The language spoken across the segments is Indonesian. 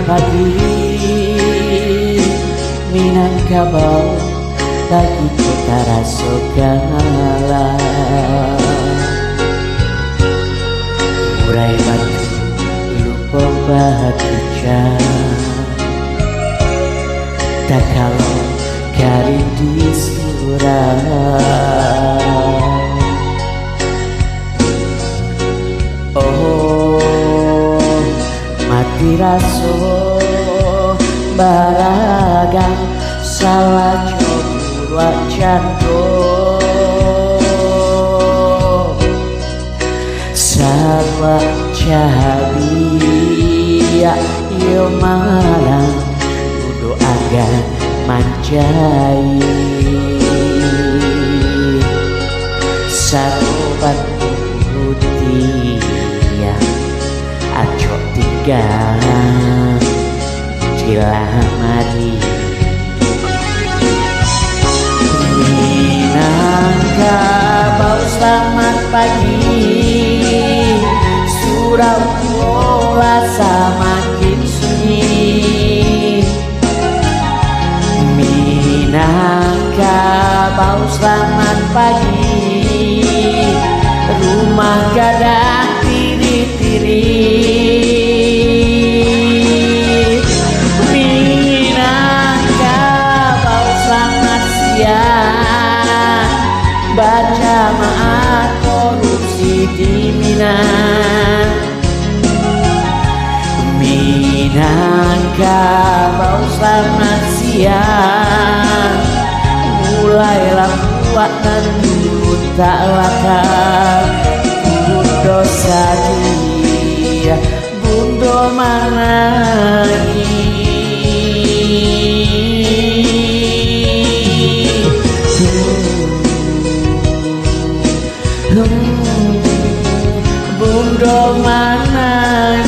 pagi Minangkabau bagi kota Rasogala. Murai batu lupa bahagia, tak kalau garing di surau. Oh, mati raso baragang salah jodul wajando sarwa cahabia yo malang kudu agan manjai sarobat putih yang acok tinggal dilamari. Minangkabau selamat pagi, surau bola semakin sunyi. Minangkabau selamat pagi, rumah gadang tiri-tiri. Minangkabau selamat siang, berjamaah korupsi di Minang. Minangkabau selamat siang, mulailah kuat dan dulu tak lakar. Bundo sadia, bundo manai. Bundo manai.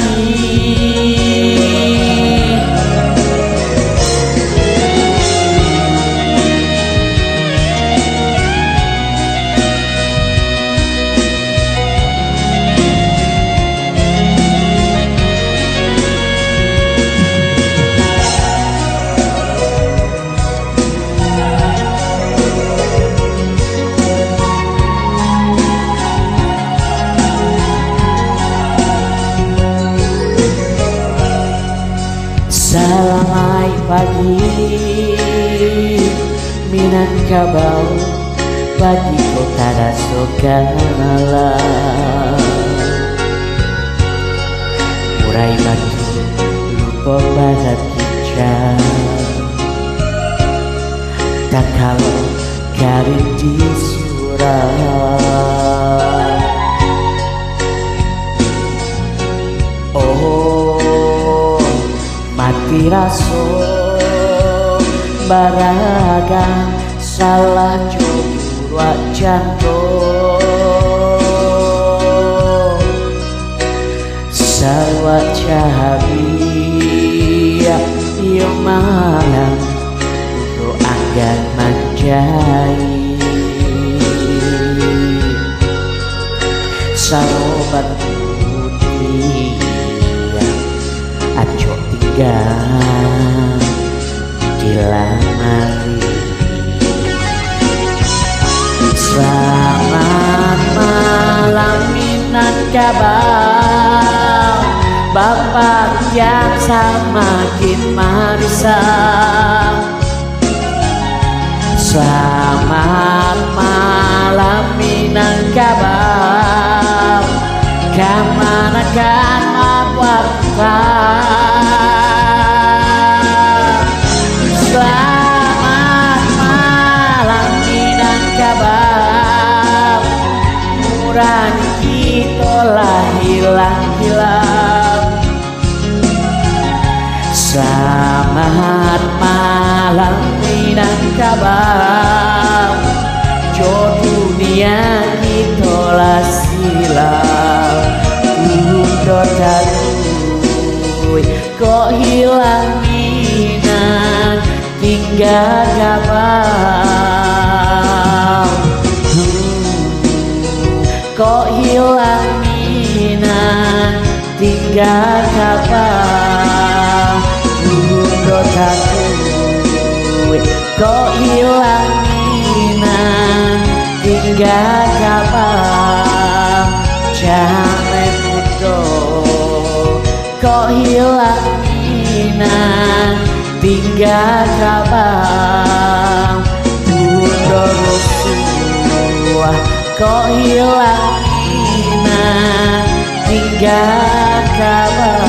Selamat pagi Minangkabau bagi kota Rasogala. Murai batu lupa barat hijau, tak kalau garing di surau. Oh, mati raso baragang salah jodul wajando sarwa cahabia yo malang kudu agan manjai sarobat putih acok tinggal dilamari. Selamat malam Minangkabau, Bapak yang semakin marisau. Selamat malam Minangkabau, kemanakah waktu. Selamat malam Minangkabau, nurani kita lah hilang-hilang. Selamat malam Minangkabau, jo dunia kita lah silau. Bundo tadui kok hilang Minang tinggal Kabau. Kok hilang Minang tinggal Kabau. kaku kok hilang minang tinggal kapan jane puto kok hilang minang tinggal kapan bunda rusuh kok hilang minang tinggal kapan